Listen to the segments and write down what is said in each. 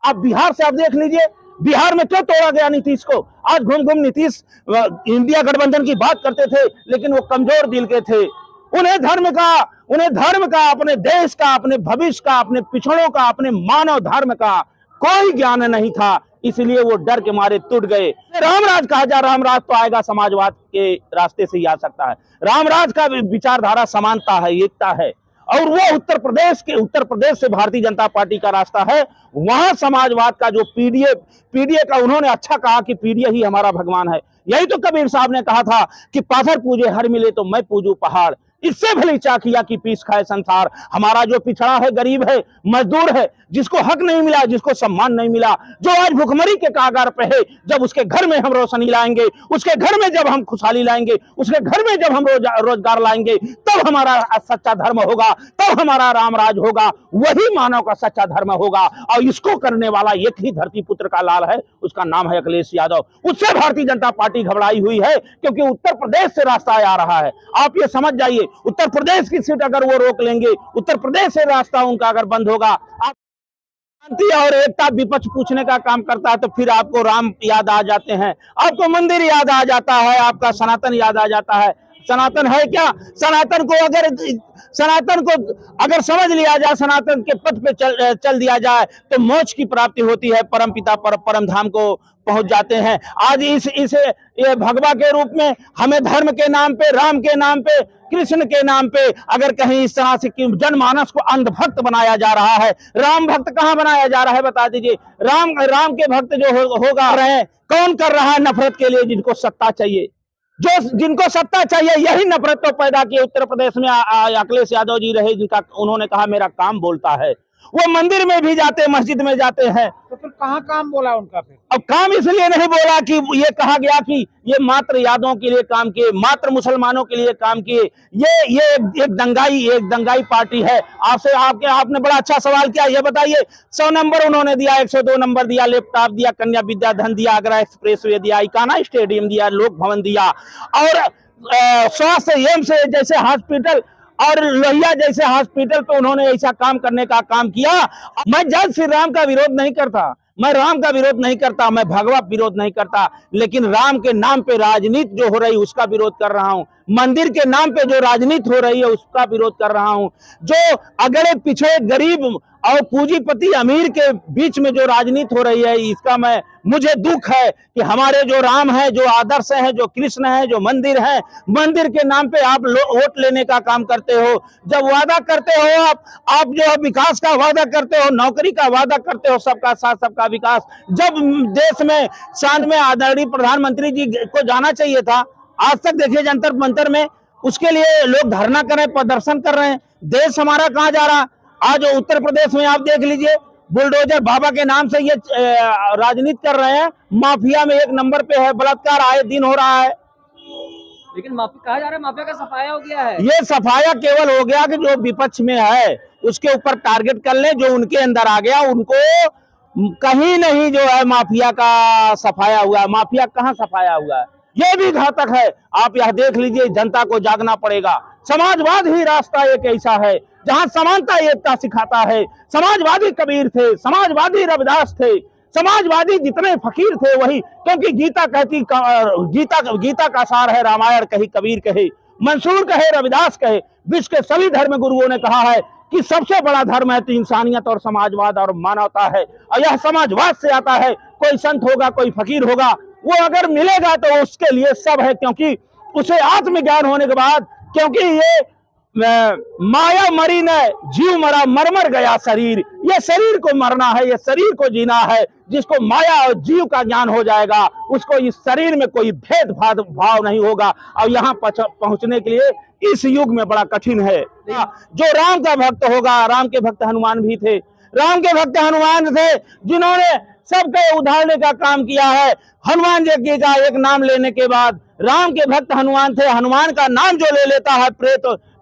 आप बिहार से आप देख लीजिए, बिहार में क्यों तोड़ा गया नीतीश को। आज घूम घूम नीतीश इंडिया गठबंधन की बात करते थे, लेकिन वो कमजोर दिल के थे। उन्हें धर्म का, अपने देश का, अपने भविष्य का, अपने पिछड़ों का, अपने मानव धर्म का कोई ज्ञान नहीं था, इसलिए वो डर के मारे टूट गए। रामराज कहा जा, रामराज तो आएगा समाजवाद के रास्ते से ही आ सकता है। रामराज का विचारधारा समानता है, एकता है, और वो उत्तर प्रदेश से भारतीय जनता पार्टी का रास्ता है। वहां समाजवाद का जो पीडीए का उन्होंने अच्छा कहा कि पीडीए ही हमारा भगवान है। यही तो कबीर साहब ने कहा था कि पाथर पूजे हर मिले तो मैं पूजू पहाड़, इससे भली चाकिया की पीस खाए संसार। हमारा जो पिछड़ा है, गरीब है, मजदूर है, जिसको हक नहीं मिला, जिसको सम्मान नहीं मिला, जो आज भुखमरी के कागार पे है, जब उसके घर में हम रोशनी लाएंगे, उसके घर में जब हम खुशहाली लाएंगे, उसके घर में जब हम रोजगार लाएंगे, तब हमारा सच्चा धर्म होगा, तब हमारा रामराज होगा, वही मानव का सच्चा धर्म होगा। और इसको करने वाला एक ही धरती पुत्र का लाल है, उसका नाम है अखिलेश यादव। उससे भारतीय जनता पार्टी घबराई हुई है, क्योंकि उत्तर प्रदेश से रास्ता आ रहा है। आप ये समझ जाइए, उत्तर प्रदेश की सीट अगर वो रोक लेंगे, उत्तर प्रदेश से रास्ता उनका अगर बंद होगा, शांति और एकता विपक्ष पूछने का काम करता है, तो फिर आपको राम याद आ जाते हैं, आपको मंदिर याद आ जाता है, आपका सनातन याद आ जाता है। सनातन है क्या? सनातन को अगर समझ लिया जाए, सनातन के पथ पे चल दिया जाए, तो मोक्ष की प्राप्ति होती है, परम पिता परम धाम को पहुंच जाते हैं। आज ये भगवा के रूप में हमें धर्म के नाम पे, राम के नाम पे, कृष्ण के नाम पे अगर कहीं इस तरह से जनमानस को अंधभक्त बनाया जा रहा है, राम भक्त कहां बनाया जा रहा है, बता दीजिए। राम के भक्त जो होगा रहे, कौन कर रहा है नफरत के लिए? जिनको सत्ता चाहिए, जिनको सत्ता चाहिए, यही नफरत तो पैदा की। उत्तर प्रदेश में अखिलेश यादव जी रहे, जिनका उन्होंने कहा मेरा काम बोलता है, वो मंदिर में भी जाते, मस्जिद में जाते हैं, तो फिर कहाँ काम बोला उनका? फिर अब काम इसलिए नहीं बोला कि ये कहा गया कि ये मात्र यादवों के लिए काम किए, मात्र मुसलमानों के लिए काम किए। ये एक दंगाई पार्टी है। आपने बड़ा अच्छा सवाल किया। ये बताइए, 100 नंबर उन्होंने दिया, 102 नंबर दिया, लैपटॉप दिया, कन्या विद्या धन दिया, आगरा एक्सप्रेसवे दिया, इकाना स्टेडियम दिया, लोक भवन दिया, और स्वास्थ्य एम्स जैसे हॉस्पिटल और लोहिया जैसे हॉस्पिटल पे उन्होंने ऐसा काम करने का काम किया। मैं जय श्री राम का विरोध नहीं करता, मैं राम का विरोध नहीं करता, मैं भगवा विरोध नहीं करता, लेकिन राम के नाम पे राजनीति जो हो रही उसका विरोध कर रहा हूं। मंदिर के नाम पे जो राजनीति हो रही है उसका विरोध कर रहा हूं। जो अगड़े पिछड़े गरीब और पूंजीपति अमीर के बीच में जो राजनीति हो रही है, इसका मुझे दुख है कि हमारे जो राम है, जो आदर्श है, जो कृष्ण है, जो मंदिर है, मंदिर के नाम पे आप वोट लेने का काम करते हो। जब वादा करते हो आप जो विकास का वादा करते हो, नौकरी का वादा करते हो, सबका साथ सबका विकास, जब देश में शांत में आदरणीय प्रधानमंत्री जी को जाना चाहिए था, आज तक देखिए जंतर मंतर में उसके लिए लोग धरना कर रहे हैं, प्रदर्शन कर रहे हैं। देश हमारा कहाँ जा रहा? आज उत्तर प्रदेश में आप देख लीजिए, बुलडोजर बाबा के नाम से ये राजनीति कर रहे हैं। माफिया में एक नंबर पे है, बलात्कार आए दिन हो रहा है। लेकिन कहा जा रहा है माफिया का सफाया हो गया है। ये सफाया केवल हो गया कि जो विपक्ष में है उसके ऊपर टारगेट कर ले, जो उनके अंदर आ गया उनको कहीं नहीं जो है माफिया का सफाया हुआ है। माफिया कहाँ सफाया हुआ है? ये भी घातक है। आप यह देख लीजिए, जनता को जागना पड़ेगा। समाजवाद ही रास्ता एक ऐसा है जहां समानता एकता सिखाता है। समाजवादी कबीर थे, समाजवादी रविदास थे, समाजवादी जितने फकीर थे वही, क्योंकि गीता कहती, गीता का सार है, रामायण कही कबीर कहे, मंसूर कहे, रविदास कहे, विश्व के सभी धर्म गुरुओं ने कहा है कि सबसे बड़ा धर्म है तो इंसानियत और समाजवाद और मानवता है। और यह समाजवाद से आता है। कोई संत होगा, कोई फकीर होगा, वो अगर मिलेगा तो उसके लिए सब है, क्योंकि उसे आत्मज्ञान होने के बाद, क्योंकि ये माया मरी न जीव मरा, मर गया शरीर। ये शरीर को मरना है, ये शरीर को जीना है। जिसको माया और जीव का ज्ञान हो जाएगा, उसको इस शरीर में कोई भेदभाव नहीं होगा। और यहाँ पहुंचने के लिए इस युग में बड़ा कठिन है। जो राम का भक्त होगा, राम के भक्त हनुमान भी थे, राम के भक्त हनुमान थे जिन्होंने सबके उधारने का काम किया है। हनुमान जी का एक नाम लेने के बाद राम के भक्त हनुमान थे। हनुमान का नाम जो ले लेता है,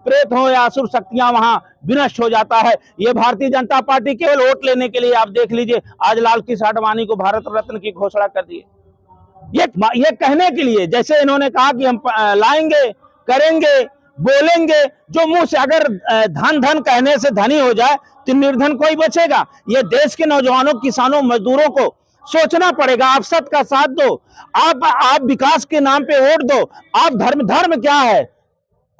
प्रेत हो या असुर शक्तियां वहां विनष्ट हो जाता है। ये भारतीय जनता पार्टी केवल वोट लेने के लिए, आप देख लीजिए आज लाल कृष्ण आडवाणी को भारत रत्न की घोषणा कर दी। ये कहने के लिए, जैसे इन्होंने कहा कि हम लाएंगे, करेंगे, बोलेंगे जो मुंह से, अगर धन धन कहने से धनी हो जाए तो निर्धन कोई बचेगा। ये देश के नौजवानों, किसानों, मजदूरों को सोचना पड़ेगा। आप सत्य का साथ दो, आप विकास के नाम पे वोट दो। आप धर्म क्या है?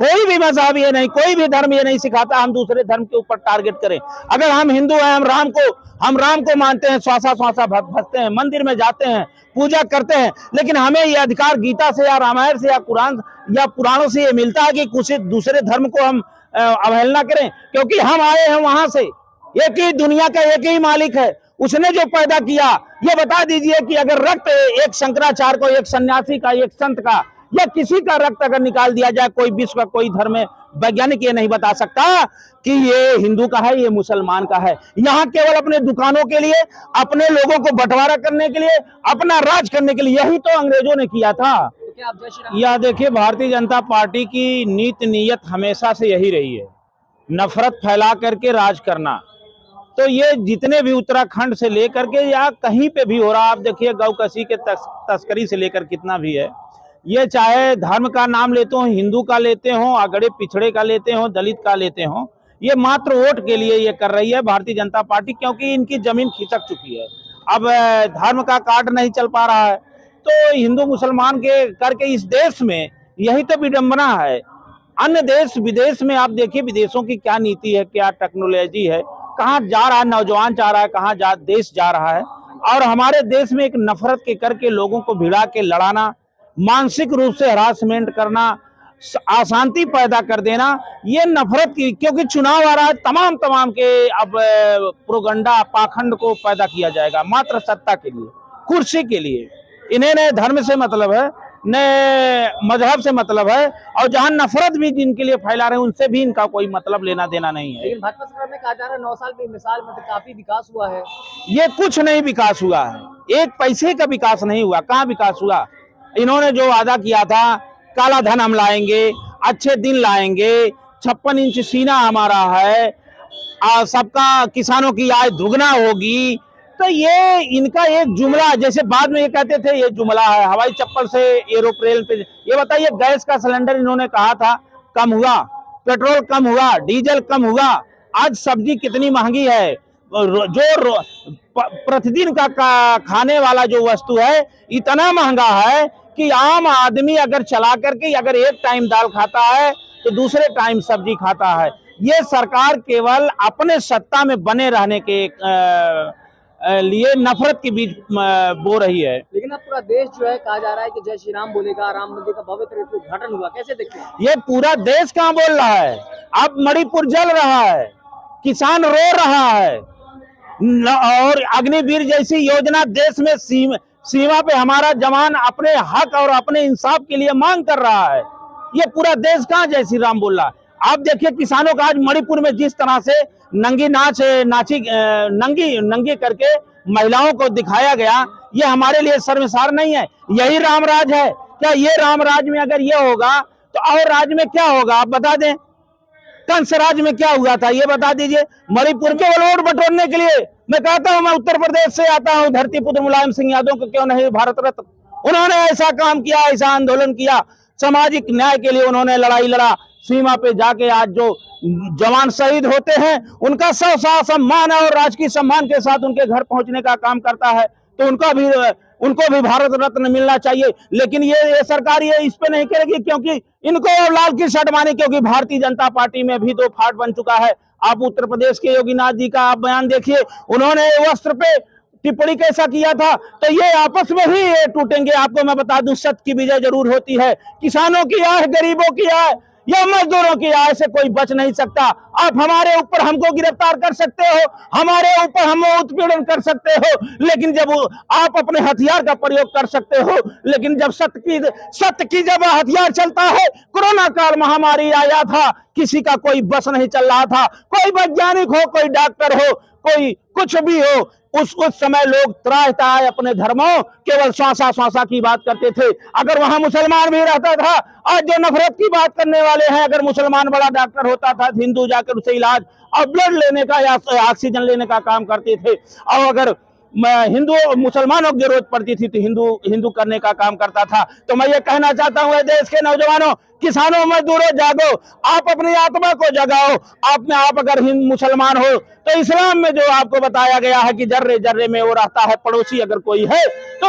कोई भी मजहब ये नहीं, कोई भी धर्म ये नहीं सिखाता हम दूसरे धर्म के ऊपर टारगेट करें। अगर हम हिंदू हैं, हम राम को मानते हैं, श्वासा श्वासा भजते हैं, मंदिर में जाते हैं, पूजा करते हैं, लेकिन हमें ये अधिकार गीता से या रामायण से या कुरान या पुराणों से ये मिलता है कि कुछ दूसरे धर्म को हम अवहेलना करें? क्योंकि हम आए हैं वहां से, एक ही दुनिया का एक ही मालिक है, उसने जो पैदा किया। ये बता दीजिए कि अगर रक्त एक शंकराचार्य को, एक सन्यासी का, एक संत का या किसी का रक्त अगर निकाल दिया जाए, कोई विश्व का कोई धर्म वैज्ञानिक ये नहीं बता सकता कि ये हिंदू का है, ये मुसलमान का है। यहाँ केवल अपने दुकानों के लिए, अपने लोगों को बंटवारा करने के लिए, अपना राज करने के लिए, यही तो अंग्रेजों ने किया था। या देखिए, भारतीय जनता पार्टी की नीयत हमेशा से यही रही है, नफरत फैला करके राज करना। तो ये जितने भी उत्तराखंड से लेकर के या कहीं पे भी हो रहा, आप देखिए गौकसी के तस्करी से लेकर कितना भी है, ये चाहे धर्म का नाम लेते हो, हिंदू का लेते हो, अगड़े पिछड़े का लेते हो, दलित का लेते हो, ये मात्र वोट के लिए ये कर रही है भारतीय जनता पार्टी, क्योंकि इनकी जमीन खिसक चुकी है। अब धर्म का कार्ड नहीं चल पा रहा है, तो हिंदू मुसलमान के करके इस देश में यही तो विडंबना है। अन्य देश विदेश में आप देखिए, विदेशों की क्या नीति है, क्या टेक्नोलॉजी है, कहाँ जा रहा है नौजवान, जा रहा है कहाँ देश जा रहा है। और हमारे देश में एक नफरत के करके लोगों को भिड़ा के लड़ाना, मानसिक रूप से हरासमेंट करना, अशांति पैदा कर देना, ये नफरत की, क्योंकि चुनाव आ रहा है, तमाम के अब प्रोगंडा पाखंड को पैदा किया जाएगा मात्र सत्ता के लिए, कुर्सी के लिए। इन्हें न धर्म से मतलब है, न मजहब से मतलब है, और जहां नफरत भी जिनके लिए फैला रहे हैं उनसे भी इनका कोई मतलब लेना देना नहीं है। लेकिन भाजपा सरकार में कहा जा रहा है 9 साल की मिसाल में तो काफी विकास हुआ है। ये कुछ नहीं विकास हुआ है, एक पैसे का विकास नहीं हुआ। कहाँ विकास हुआ? इन्होंने जो वादा किया था, काला धन हम लाएंगे, अच्छे दिन लाएंगे, 56 इंच सीना हमारा है, सबका किसानों की आय दुगना होगी, तो ये इनका एक जुमला, जैसे बाद में ये कहते थे ये जुमला है, हवाई चप्पल से एरोप्लेन पे। ये बताइए, गैस का सिलेंडर इन्होंने कहा था कम हुआ, पेट्रोल कम हुआ, डीजल कम हुआ, आज सब्जी कितनी महंगी है, जो प्रतिदिन का खाने वाला जो वस्तु है इतना महंगा है कि आम आदमी अगर चला करके अगर एक टाइम दाल खाता है तो दूसरे टाइम सब्जी खाता है। ये सरकार केवल अपने सत्ता में बने रहने के लिए नफरत के बीच बो रही है। लेकिन अब पूरा देश जो है, कहा जा रहा है कि जय श्री राम बोलेगा, राम मंदिर का भव्य तरीके से उद्घाटन हुआ, कैसे देखते हैं? ये पूरा देश कहाँ बोल रहा है? अब मणिपुर जल रहा है, किसान रो रहा है, और अग्निवीर जैसी योजना देश में सीमा पे हमारा जवान अपने हक और अपने इंसाफ के लिए मांग कर रहा है। ये पूरा देश कहाँ जय श्री राम बोल रहा है? आप देखिए किसानों का आज मणिपुर में जिस तरह से नंगी करके महिलाओं को दिखाया गया, ये हमारे लिए शर्मसार नहीं है? यही रामराज है क्या? ये रामराज में अगर ये होगा तो और राज्य में क्या होगा? आप बता दें, कंस राज में क्या हुआ था ये बता दीजिए। मणिपुर के वोट बटोरने के लिए मैं कहता हूं, मैं उत्तर प्रदेश से आता हूं, धरती पुत्र मुलायम सिंह यादव को क्यों नहीं भारत रत्न? उन्होंने ऐसा काम किया, ऐसा आंदोलन किया, सामाजिक न्याय के लिए उन्होंने लड़ाई लड़ा, सीमा पे जाके आज जो जवान शहीद होते हैं उनका सम्मान और राजकीय सम्मान के साथ उनके घर पहुंचने का काम करता है, तो उनको भी भारत रत्न मिलना चाहिए। लेकिन ये सरकार ये इस पे नहीं करेगी, क्योंकि इनको लाल की शर्ट मानी, क्योंकि भारतीय जनता पार्टी में भी 2 फाट बन चुका है। आप उत्तर प्रदेश के योगीनाथ जी का आप बयान देखिए, उन्होंने वस्त्र पे टिप्पणी कैसा किया था, तो ये आपस में ही ये टूटेंगे। आपको मैं बता दूं, सत्य की विजय जरूर होती है। किसानों की आय, गरीबों की आय या मजदूरों की आय से कोई बच नहीं सकता। आप हमारे ऊपर हमको गिरफ्तार कर सकते हो, हमारे ऊपर हम उत्पीड़न कर सकते हो, लेकिन जब आप अपने हथियार का प्रयोग कर सकते हो, लेकिन जब सत्य की जब हथियार चलता है, कोरोना काल महामारी आया था, किसी का कोई बस नहीं चल रहा था, कोई वैज्ञानिक हो, कोई डॉक्टर हो, कोई कुछ भी हो, उस समय लोग त्राह अपने धर्मों केवल श्वासा की बात करते थे। अगर वहां मुसलमान भी रहता था, आज जो नफरत की बात करने वाले हैं, अगर मुसलमान बड़ा डॉक्टर होता था, हिंदू जाकर उसे इलाज और ब्लड लेने का या ऑक्सीजन लेने का काम करते थे, और अगर हिंदू मुसलमानों की जरूरत पड़ती थी तो हिंदू हिंदू करने का काम करता था। तो मैं ये कहना चाहता हूँ देश के नौजवानों, किसानों, मजदूरों, जागो, आप अपनी आत्मा को जगाओ। आप अगर मुसलमान हो तो इस्लाम में जो आपको बताया गया है कि जर्रे जर्रे में वो रहता है, पड़ोसी अगर कोई है तो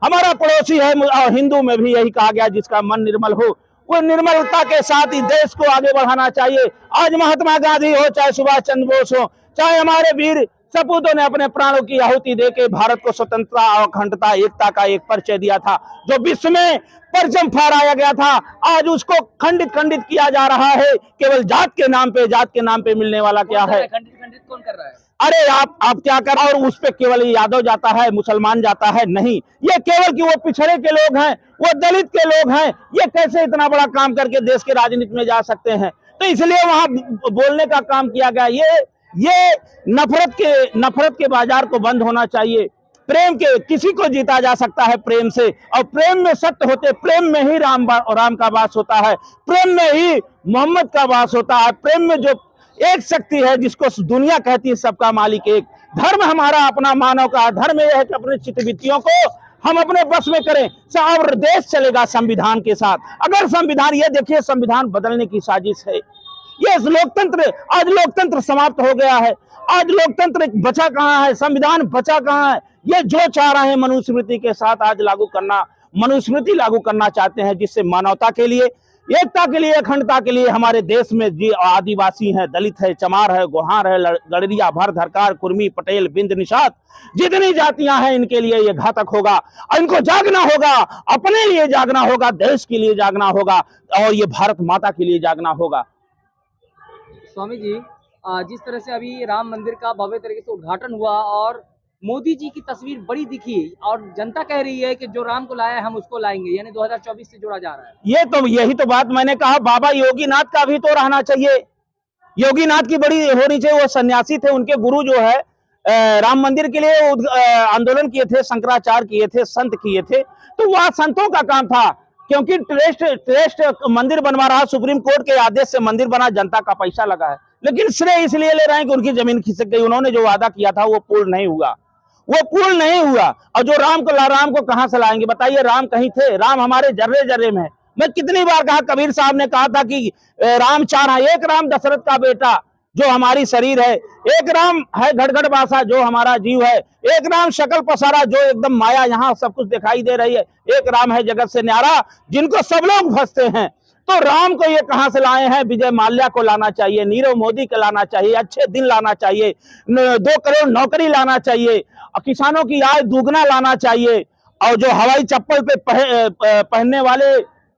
हमारा पड़ोसी है। और हिंदू में भी यही कहा गया, जिसका मन निर्मल हो वो निर्मलता के साथ ही देश को आगे बढ़ाना चाहिए। आज महात्मा गांधी हो, चाहे सुभाष चंद्र बोस हो, चाहे हमारे वीर सपूतों ने अपने प्राणों की आहुति देके भारत को स्वतंत्रता, अखंडता, एकता का एक परिचय दिया था, जो विश्व में परचम फहराया गया था। आज उसको खंडित खंडित किया जा रहा है, केवल जात के नाम पे मिलने वाला क्या है? खंडित खंडित कौन कर रहा है? अरे आप क्या कर रहे हो? और उस पे केवल यादव जाता है, मुसलमान जाता है? नहीं, ये केवल कि वो पिछड़े के लोग हैं, वो दलित के लोग हैं, ये कैसे इतना बड़ा काम करके देश के राजनीति में जा सकते हैं? तो इसलिए वहां बोलने का काम किया गया। ये नफरत के बाजार को बंद होना चाहिए। प्रेम के किसी को जीता जा सकता है प्रेम से, और प्रेम में सत्य होते, प्रेम में ही राम का वास होता है, प्रेम में ही मोहम्मद का वास होता है। प्रेम में जो एक शक्ति है जिसको दुनिया कहती है सबका मालिक एक। धर्म हमारा अपना मानव का धर्म यह है कि अपने चित्तवृत्तियों को हम अपने बस में करें, और देश चलेगा संविधान के साथ। अगर संविधान, ये देखिए, संविधान बदलने की साजिश है ये लोकतंत्र। आज लोकतंत्र समाप्त हो गया है। आज लोकतंत्र बचा कहाँ है? संविधान बचा कहाँ है? ये जो चाह रहे हैं मनुस्मृति के साथ आज मनुस्मृति लागू करना चाहते हैं, जिससे मानवता के लिए, एकता के लिए, अखंडता के लिए हमारे देश में जी आदिवासी हैं, दलित है, चमार है, गोहार है, गड़रिया, भर, धरकार, कुर्मी, पटेल, बिंद, निषाद, जितनी जातियां हैं, इनके लिए ये घातक होगा। इनको जागना होगा, अपने लिए जागना होगा, देश के लिए जागना होगा, और ये भारत माता के लिए जागना होगा। स्वामी जी, जिस तरह से अभी राम मंदिर का भव्य तरीके से उद्घाटन हुआ और मोदी जी की तस्वीर बड़ी दिखी, और जनता कह रही है कि जो राम को लाया है हम उसको लाएंगे, यानी 2024 से जोड़ा जा रहा है। यही तो बात मैंने कहा, बाबा योगीनाथ का भी तो रहना चाहिए। योगीनाथ की बड़ी होनी चाहिए। वो सन्यासी थे, उनके गुरु जो है राम मंदिर के लिए आंदोलन किए थे, शंकराचार्य किए थे, संत किए थे। तो वह संतों का काम था, क्योंकि ट्रस्ट मंदिर बनवा रहा, सुप्रीम कोर्ट के आदेश से मंदिर बना, जनता का पैसा लगा है। लेकिन श्रेय इसलिए ले रहे हैं कि उनकी जमीन खिसक गई। उन्होंने जो वादा किया था वो पूर्ण नहीं हुआ। और जो राम को कहां से लाएंगे बताइए? राम कहीं थे? राम हमारे जर्रे जर्रे में है। मैं कितनी बार कहा, कबीर साहब ने कहा था कि राम चारा, एक राम दशरथ का बेटा जो हमारी शरीर है, एक राम है घड़घड़ बासा जो हमारा जीव है, एक राम शकल पसारा जो एकदम माया यहाँ सब कुछ दिखाई दे रही है, एक राम है जगत से न्यारा जिनको सब लोग भजते हैं। तो राम को ये कहां से लाए हैं? विजय माल्या को लाना चाहिए, नीरव मोदी को लाना चाहिए, अच्छे दिन लाना चाहिए, 2 करोड़ नौकरी लाना चाहिए, और किसानों की आय दुगना लाना चाहिए, और जो हवाई चप्पल पे पहनने वाले,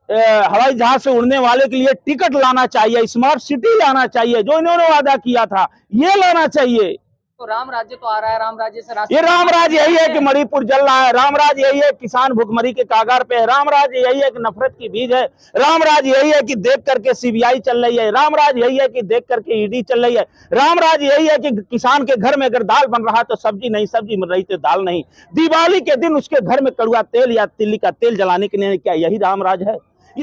हवाई जहाज से उड़ने वाले के लिए टिकट लाना चाहिए, स्मार्ट सिटी लाना चाहिए, जो इन्होंने वादा किया था ये लाना चाहिए। तो राम राज्य तो आ रहा है, राम राज्य से ये राम राज्य यही है कि मणिपुर जल रहा है, राम राज्य यही है किसान भुखमरी के कागार पे है, राम राज्य यही है कि नफरत की बीज है, राम राज्य यही है कि देख करके सीबीआई चल रही है, राम राज्य यही है कि देख करके ईडी चल रही है, राम राज्य यही है कि किसान के घर में अगर दाल बन रहा है तो सब्जी नहीं, सब्जी बन रही तो दाल नहीं। दिवाली के दिन उसके घर में कड़ुआ तेल या तिल्ली का तेल जलाने के लिए क्या यही राम राज्य है?